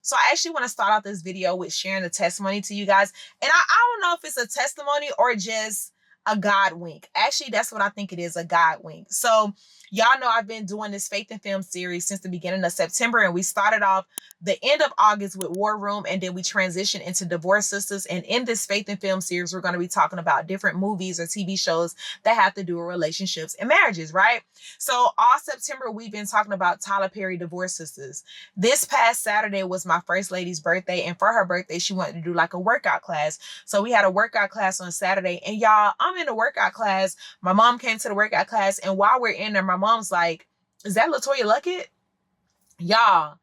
So I actually want to start out this video with sharing a testimony to you guys. And I don't know if it's a testimony or just a God wink. Actually, that's what I think it is, a God wink. So y'all know I've been doing this Faith and Film series since the beginning of September, and we started off the end of August with War Room, and then we transitioned into Divorce Sisters. And in this Faith and Film series, we're going to be talking about different movies or TV shows that have to do with relationships and marriages, right? So all September, we've been talking about Tyler Perry Divorce Sisters. This past Saturday was my first lady's birthday, and for her birthday, she wanted to do like a workout class. So we had a workout class on Saturday, and y'all, I'm in the workout class. My mom came to the workout class, and while we're in there, my mom's like, "Is that LaToya Luckett?" Y'all,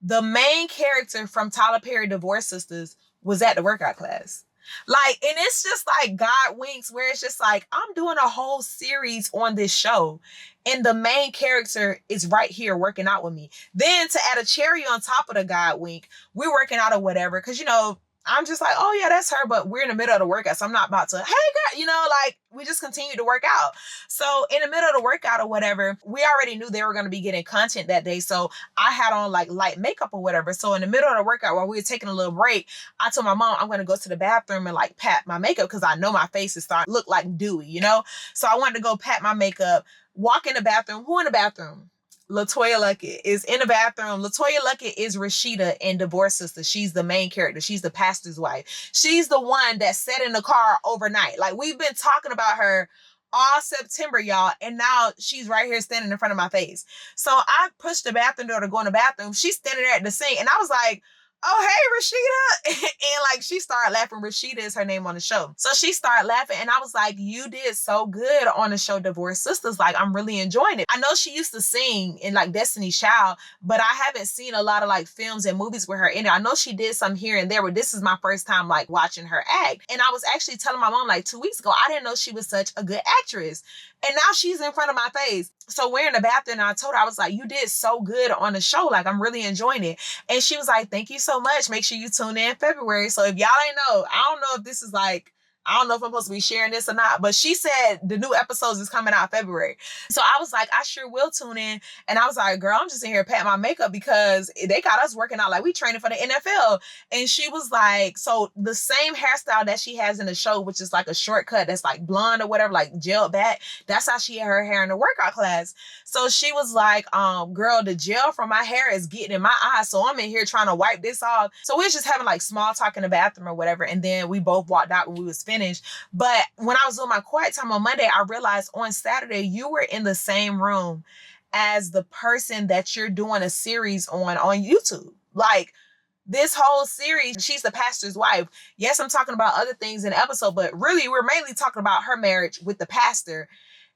the main character from Tyler Perry Divorce Sisters was at the workout class. Like, and it's just like God winks, where it's just like, I'm doing a whole series on this show, and the main character is right here working out with me. Then to add a cherry on top of the God wink, we're working out or whatever, because, you know, I'm just like, oh yeah, that's her, but we're in the middle of the workout, so I'm not about to, hey girl, you know, like, we just continue to work out. So in the middle of the workout or whatever, we already knew they were going to be getting content that day, so I had on like light makeup or whatever. So in the middle of the workout, while we were taking a little break, I told my mom I'm going to go to the bathroom and like pat my makeup, because I know my face is starting to look like dewy, you know? So I wanted to go pat my makeup, walk in the bathroom. Who in the bathroom? LaToya Luckett is in the bathroom. LaToya Luckett is Rashida in Divorce Sister. She's the main character. She's the pastor's wife. She's the one that sat in the car overnight. Like, we've been talking about her all September, y'all, and now she's right here standing in front of my face. So I pushed the bathroom door to go in the bathroom. She's standing there at the sink, and I was like, "Oh, hey, Rashida." And like, she started laughing. Rashida is her name on the show. So she started laughing, and I was like, "You did so good on the show Divorce Sisters. Like, I'm really enjoying it." I know she used to sing in like Destiny's Child, but I haven't seen a lot of like films and movies with her in it. I know she did some here and there, but this is my first time like watching her act. And I was actually telling my mom like 2 weeks ago, I didn't know she was such a good actress. And now she's in front of my face. So we're in the bathroom, and I told her, I was like, "You did so good on the show. Like, I'm really enjoying it." And she was like, "Thank you so much. Make sure you tune in February." So if y'all ain't know, I don't know if this is like, I don't know if I'm supposed to be sharing this or not, but she said the new episodes is coming out February. So I was like, I sure will tune in. And I was like, "Girl, I'm just in here patting my makeup because they got us working out like we training for the NFL." And she was like, so the same hairstyle that she has in the show, which is like a shortcut that's like blonde or whatever, like gelled back, that's how she had her hair in the workout class. So she was like, "Girl, the gel from my hair is getting in my eyes, so I'm in here trying to wipe this off." So we was just having like small talk in the bathroom or whatever, and then we both walked out when we was finished. But when I was doing my quiet time on Monday, I realized on Saturday you were in the same room as the person that you're doing a series on YouTube. Like, this whole series, she's the pastor's wife. Yes, I'm talking about other things in the episode, but really we're mainly talking about her marriage with the pastor.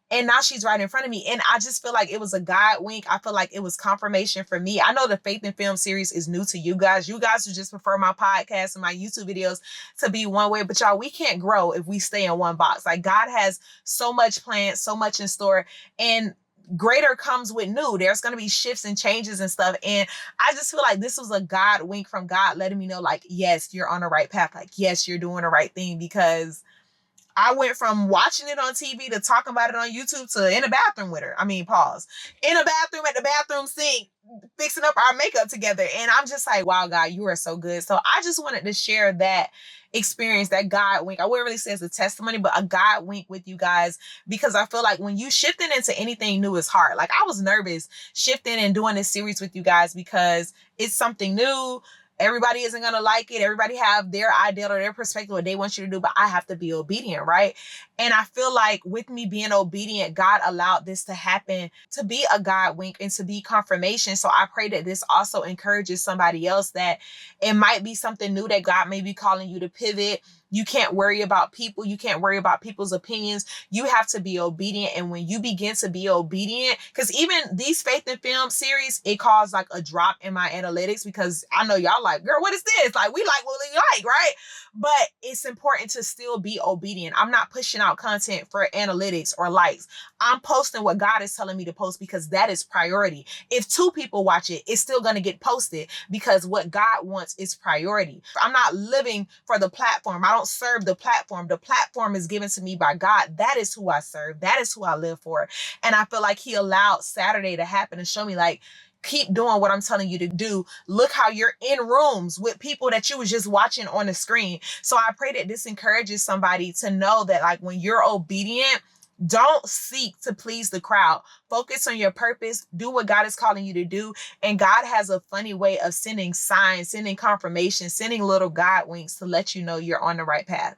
And now she's right in front of me. And I just feel like it was a God wink. I feel like it was confirmation for me. I know the Faith and Film series is new to you guys. You guys who just prefer my podcast and my YouTube videos to be one way. But y'all, we can't grow if we stay in one box. Like, God has so much planned, so much in store. And greater comes with new. There's going to be shifts and changes and stuff. And I just feel like this was a God wink from God letting me know, like, yes, you're on the right path. Like, yes, you're doing the right thing, because I went from watching it on TV to talking about it on YouTube to in the bathroom with her. I mean, pause. In a bathroom at the bathroom sink, fixing up our makeup together. And I'm just like, wow, God, you are so good. So I just wanted to share that experience, that God wink. I wouldn't really say it's a testimony, but a God wink with you guys, because I feel like when you shifting into anything new, it's hard. Like, I was nervous shifting and doing this series with you guys because it's something new. Everybody isn't going to like it. Everybody have their idea or their perspective, what they want you to do, but I have to be obedient, right? And I feel like with me being obedient, God allowed this to happen, to be a God wink and to be confirmation. So I pray that this also encourages somebody else, that it might be something new that God may be calling you to pivot. You can't worry about people. You can't worry about people's opinions. You have to be obedient. And when you begin to be obedient, because even these Faith and Film series, it caused like a drop in my analytics, because I know y'all like, girl, what is this? Like, we like what we like, right? But it's important to still be obedient. I'm not pushing out content for analytics or likes. I'm posting what God is telling me to post, because that is priority. If 2 people watch it, it's still going to get posted, because what God wants is priority. I'm not living for the platform. I don't serve the platform. The platform is given to me by God. That is who I serve. That is who I live for. And I feel like he allowed Saturday to happen and show me, like, keep doing what I'm telling you to do. Look how you're in rooms with people that you was just watching on the screen. So I pray that this encourages somebody to know that, like, when you're obedient, don't seek to please the crowd. Focus on your purpose. Do what God is calling you to do. And God has a funny way of sending signs, sending confirmation, sending little God winks to let you know you're on the right path.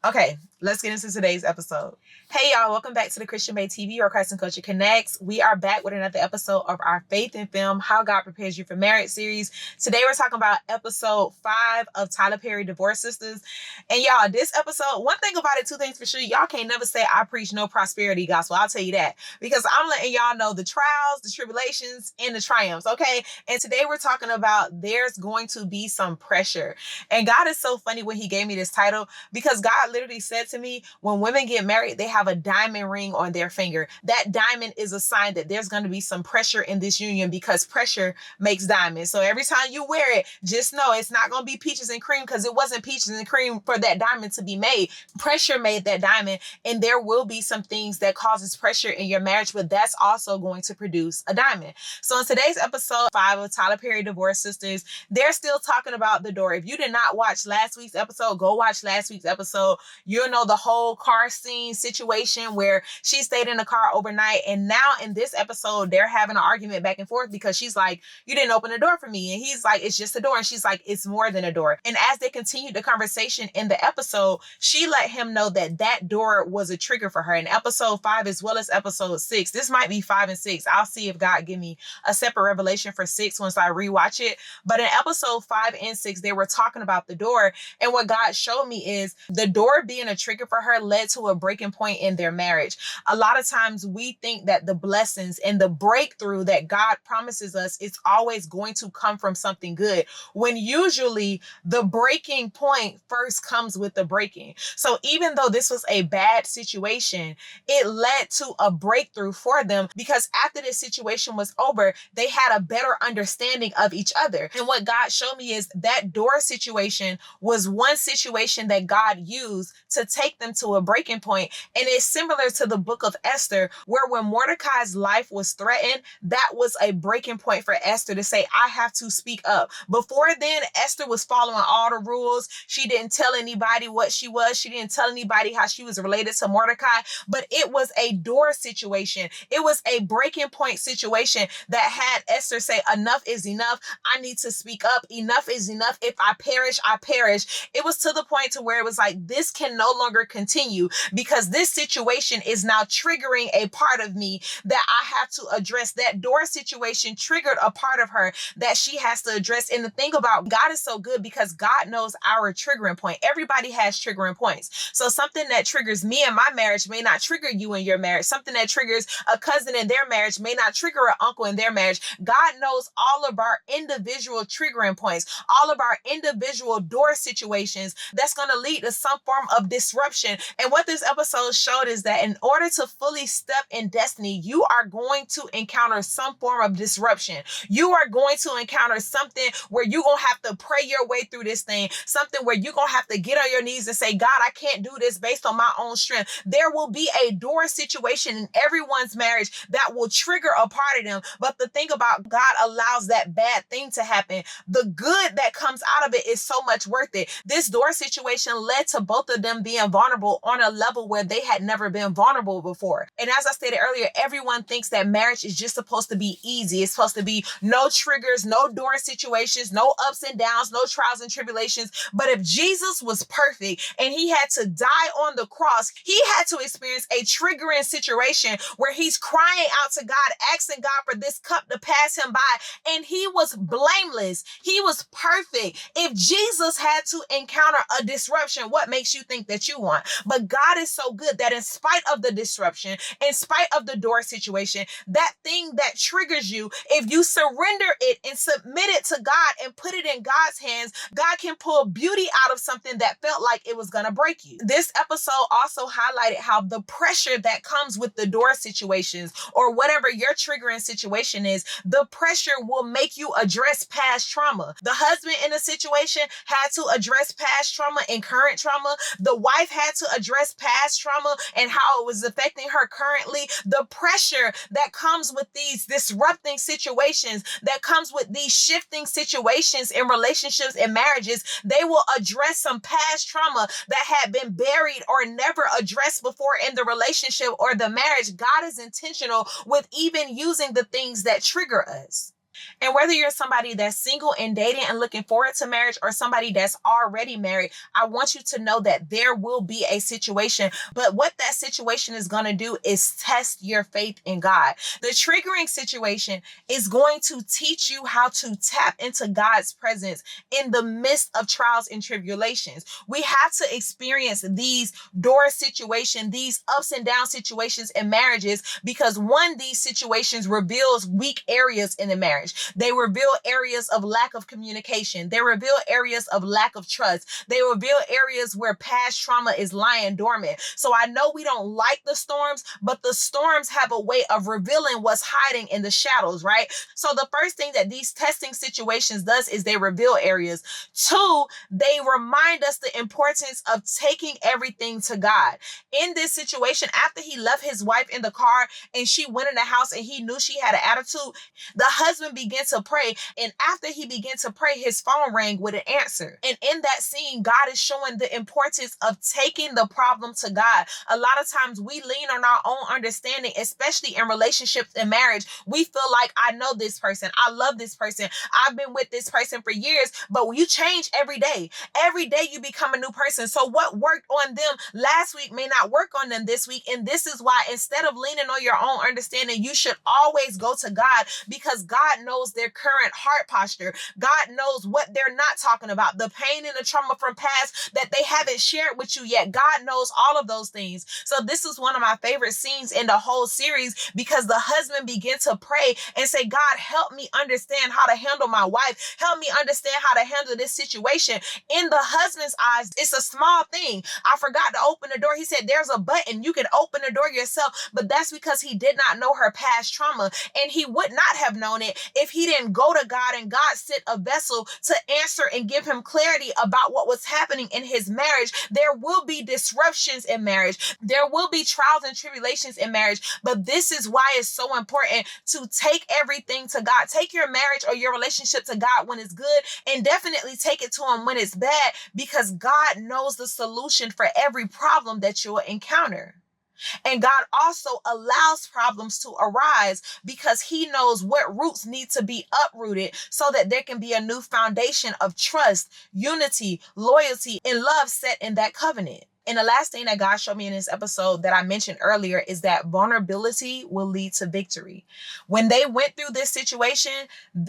Okay, let's get into today's episode. Hey y'all, welcome back to the Christian Bae TV, or Christ and Culture Connects. We are back with another episode of our Faith in Film, How God Prepares You for Marriage series. Today we're talking about episode 5 of Tyler Perry Divorce Sisters. And y'all, this episode, one thing about it, two things for sure, y'all can't never say I preach no prosperity gospel. I'll tell you that, because I'm letting y'all know the trials, the tribulations, and the triumphs, okay? And today we're talking about there's going to be some pressure. And God is so funny when he gave me this title, because God literally said to me, when women get married, they have a diamond ring on their finger. That diamond is a sign that there's going to be some pressure in this union, because pressure makes diamonds. So every time you wear it, just know it's not going to be peaches and cream, because it wasn't peaches and cream for that diamond to be made. Pressure made that diamond, and there will be some things that causes pressure in your marriage, but that's also going to produce a diamond. So in today's episode 5 of Tyler Perry Divorce Sisters, they're still talking about the door. If you did not watch last week's episode, go watch last week's episode. You'll know the whole car scene situation where she stayed in the car overnight. And now in this episode, they're having an argument back and forth, because she's like, you didn't open the door for me. And he's like, it's just a door. And she's like, it's more than a door. And as they continued the conversation in the episode, she let him know that that door was a trigger for her. In episode 5 as well as episode 6, this might be 5 and 6. I'll see if God give me a separate revelation for 6 once I rewatch it. But in episode 5 and 6, they were talking about the door. And what God showed me is the door being a trigger for her led to a breaking point in their marriage. A lot of times we think that the blessings and the breakthrough that God promises us is always going to come from something good, when usually the breaking point first comes with the breaking. So even though this was a bad situation, it led to a breakthrough for them, because after this situation was over, they had a better understanding of each other. And what God showed me is that door situation was one situation that God used to take them to a breaking point. And it's similar to the book of Esther, where when Mordecai's life was threatened, that was a breaking point for Esther to say, I have to speak up. Before then, Esther was following all the rules. She didn't tell anybody what she was. She didn't tell anybody how she was related to Mordecai, but it was a door situation. It was a breaking point situation that had Esther say, enough is enough. I need to speak up. Enough is enough. If I perish, I perish. It was to the point to where it was like, this can no longer continue, because this situation is now triggering a part of me that I have to address. That door situation triggered a part of her that she has to address. And the thing about God is so good, because God knows our triggering point. Everybody has triggering points. So something that triggers me in my marriage may not trigger you in your marriage. Something that triggers a cousin in their marriage may not trigger an uncle in their marriage. God knows all of our individual triggering points, all of our individual door situations that's going to lead to some form of disruption. And what this episode showed is that in order to fully step in destiny, you are going to encounter some form of disruption. You are going to encounter something where you're going to have to pray your way through this thing, something where you're going to have to get on your knees and say, God, I can't do this based on my own strength. There will be a door situation in everyone's marriage that will trigger a part of them. But the thing about God allows that bad thing to happen. The good that comes out of it is so much worth it. This door situation led to both of them being vulnerable on a level where they had never been vulnerable before. And as I stated earlier, everyone thinks that marriage is just supposed to be easy. It's supposed to be no triggers, no door situations, no ups and downs, no trials and tribulations. But if Jesus was perfect and he had to die on the cross, he had to experience a triggering situation where he's crying out to God, asking God for this cup to pass him by. And he was blameless. He was perfect. If Jesus had to encounter a disruption, what makes you think that you want? But God is so good that in spite of the disruption, in spite of the door situation, that thing that triggers you, if you surrender it and submit it to God and put it in God's hands, God can pull beauty out of something that felt like it was going to break you. This episode also highlighted how the pressure that comes with the door situations, or whatever your triggering situation is, the pressure will make you address past trauma. The husband in a situation had to address past trauma and current trauma. The wife had to address past trauma and how it was affecting her currently. The pressure that comes with these disrupting situations, that comes with these shifting situations in relationships and marriages, they will address some past trauma that had been buried or never addressed before in the relationship or the marriage. God is intentional with even using the things that trigger us. And whether you're somebody that's single and dating and looking forward to marriage, or somebody that's already married, I want you to know that there will be a situation, but what that situation is going to do is test your faith in God. The triggering situation is going to teach you how to tap into God's presence in the midst of trials and tribulations. We have to experience these door situations, these ups and down situations in marriages, because one, these situations reveals weak areas in the marriage. They reveal areas of lack of communication. They reveal areas of lack of trust. They reveal areas where past trauma is lying dormant. So I know we don't like the storms, but the storms have a way of revealing what's hiding in the shadows, right? So the first thing that these testing situations does is they reveal areas. Two, they remind us the importance of taking everything to God. In this situation, after he left his wife in the car and she went in the house and he knew she had an attitude, the husband began to pray. And after he began to pray, his phone rang with an answer. And in that scene, God is showing the importance of taking the problem to God. A lot of times we lean on our own understanding, especially in relationships and marriage. We feel like, I know this person. I love this person. I've been with this person for years, but you change every day. Every day you become a new person. So what worked on them last week may not work on them this week. And this is why, instead of leaning on your own understanding, you should always go to God, because God knows their current heart posture. God knows what they're not talking about, the pain and the trauma from past that they haven't shared with you yet. God knows all of those things. So this is one of my favorite scenes in the whole series, because the husband began to pray and say, God, help me understand how to handle my wife. Help me understand how to handle this situation. In the husband's eyes, it's a small thing. I forgot to open the door. He said, there's a button. You can open the door yourself. But that's because he did not know her past trauma. And he would not have known it if he didn't go to God and God sent a vessel to answer and give him clarity about what was happening in his marriage. There will be disruptions in marriage. There will be trials and tribulations in marriage. But this is why it's so important to take everything to God. Take your marriage or your relationship to God when it's good, and definitely take it to him when it's bad, because God knows the solution for every problem that you'll encounter. And God also allows problems to arise because he knows what roots need to be uprooted so that there can be a new foundation of trust, unity, loyalty, and love set in that covenant. And the last thing that God showed me in this episode that I mentioned earlier is that vulnerability will lead to victory. When they went through this situation,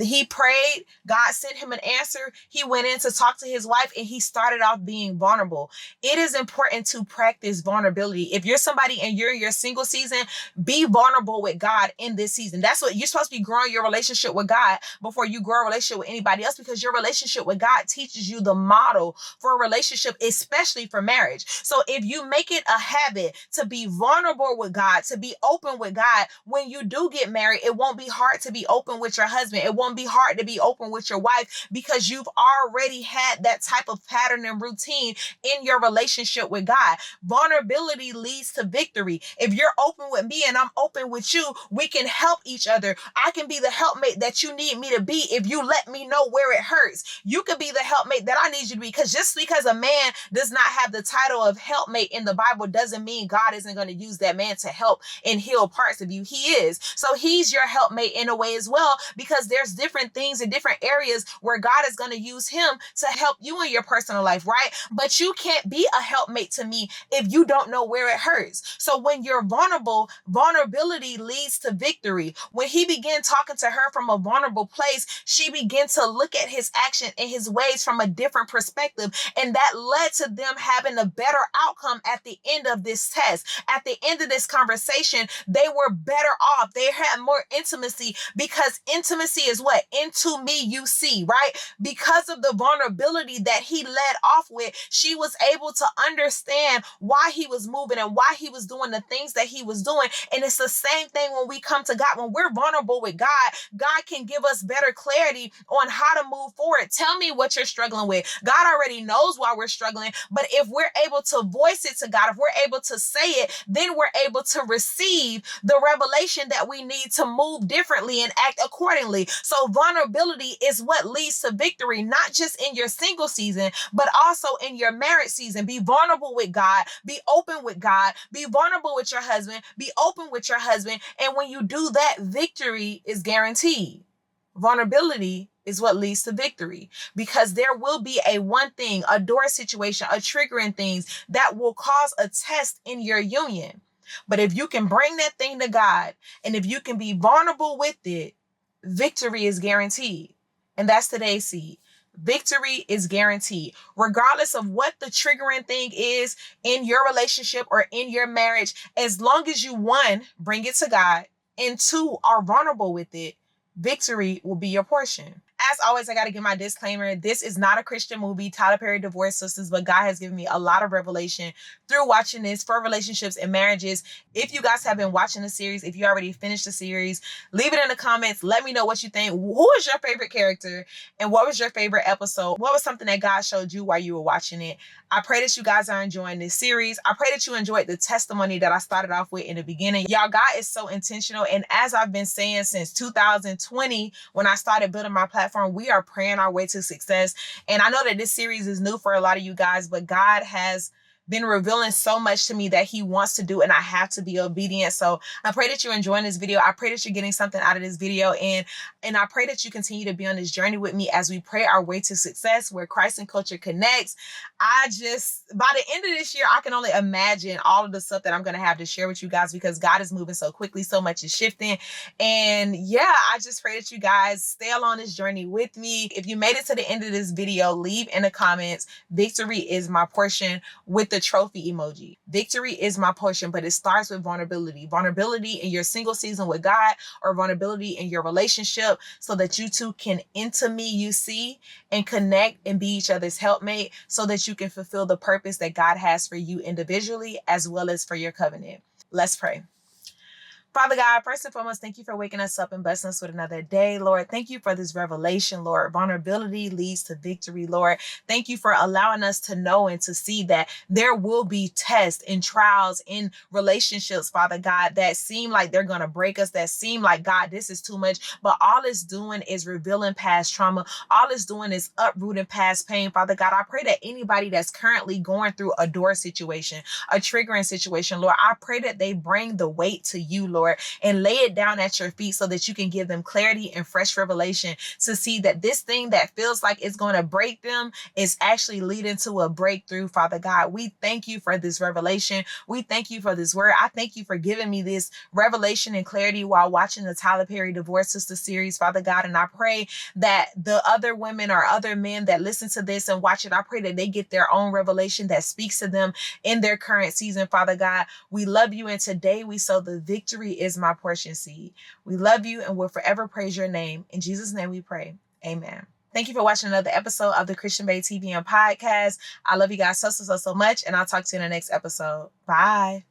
he prayed, God sent him an answer. He went in to talk to his wife and he started off being vulnerable. It is important to practice vulnerability. If you're somebody and you're in your single season, be vulnerable with God in this season. That's what you're supposed to be, growing your relationship with God before you grow a relationship with anybody else, because your relationship with God teaches you the model for a relationship, especially for marriage. So if you make it a habit to be vulnerable with God, to be open with God, when you do get married, it won't be hard to be open with your husband. It won't be hard to be open with your wife, because you've already had that type of pattern and routine in your relationship with God. Vulnerability leads to victory. If you're open with me and I'm open with you, we can help each other. I can be the helpmate that you need me to be if you let me know where it hurts. You could be the helpmate that I need you to be, because just because a man does not have the title of helpmate in the Bible doesn't mean God isn't going to use that man to help and heal parts of you. He is. So he's your helpmate in a way as well, because there's different things in different areas where God is going to use him to help you in your personal life, right? But you can't be a helpmate to me if you don't know where it hurts. So when you're vulnerable, vulnerability leads to victory. When he began talking to her from a vulnerable place, she began to look at his action and his ways from a different perspective. And that led to them having a better outcome at the end of this test. At the end of this conversation, they were better off. They had more intimacy, because intimacy is what? Into me you see, right? Because of the vulnerability that he led off with, she was able to understand why he was moving and why he was doing the things that he was doing. And it's the same thing when we come to God. When we're vulnerable with God, God can give us better clarity on how to move forward. Tell me what you're struggling with. God already knows why we're struggling, but if we're able to voice it to God, if we're able to say it, then we're able to receive the revelation that we need to move differently and act accordingly. So vulnerability is what leads to victory, not just in your single season, but also in your marriage season. Be vulnerable with God, be open with God, be vulnerable with your husband, be open with your husband. And when you do that, victory is guaranteed. Vulnerability is what leads to victory, because there will be a one thing, a door situation, a triggering things that will cause a test in your union. But if you can bring that thing to God, and if you can be vulnerable with it, victory is guaranteed. And that's today's seed. Victory is guaranteed, regardless of what the triggering thing is in your relationship or in your marriage. As long as you, one, bring it to God, and two, are vulnerable with it, victory will be your portion. As always, I got to give my disclaimer. This is not a Christian movie, Tyler Perry Divorce Sisters, but God has given me a lot of revelation through watching this for relationships and marriages. If you guys have been watching the series, if you already finished the series, leave it in the comments. Let me know what you think. Who is your favorite character, and what was your favorite episode? What was something that God showed you while you were watching it? I pray that you guys are enjoying this series. I pray that you enjoyed the testimony that I started off with in the beginning. Y'all, God is so intentional. And as I've been saying since 2020, when I started building my platform, we are praying our way to success. And I know that this series is new for a lot of you guys, but God has been revealing so much to me that he wants to do, and I have to be obedient. So I pray that you're enjoying this video. I pray that you're getting something out of this video, and I pray that you continue to be on this journey with me as we pray our way to success, where Christ and culture connects. By the end of this year, I can only imagine all of the stuff that I'm going to have to share with you guys, because God is moving so quickly, so much is shifting. And yeah, I just pray that you guys stay along this journey with me. If you made it to the end of this video, leave in the comments, victory is my portion, with the trophy emoji. Victory is my portion, but it starts with vulnerability. Vulnerability in your single season with God, or vulnerability in your relationship, so that you two can into me you see and connect and be each other's helpmate, so that you can fulfill the purpose that God has for you individually as well as for your covenant. Let's pray. Father God, first and foremost, thank you for waking us up and blessing us with another day, Lord. Thank you for this revelation, Lord. Vulnerability leads to victory, Lord. Thank you for allowing us to know and to see that there will be tests and trials in relationships, Father God, that seem like they're going to break us, that seem like, God, this is too much. But all it's doing is revealing past trauma. All it's doing is uprooting past pain, Father God. I pray that anybody that's currently going through a door situation, a triggering situation, Lord, I pray that they bring the weight to you, Lord, and lay it down at your feet, so that you can give them clarity and fresh revelation to see that this thing that feels like it's going to break them is actually leading to a breakthrough, Father God. We thank you for this revelation. We thank you for this word. I thank you for giving me this revelation and clarity while watching the Tyler Perry Divorce Sister series, Father God. And I pray that the other women or other men that listen to this and watch it, I pray that they get their own revelation that speaks to them in their current season, Father God. We love you, and today we sow the victory is my portion seed. We love you and will forever praise your name. In Jesus' name we pray. Amen. Thank you for watching another episode of the Christian Bae TV and podcast. I love you guys so much, and I'll talk to you in the next episode. Bye.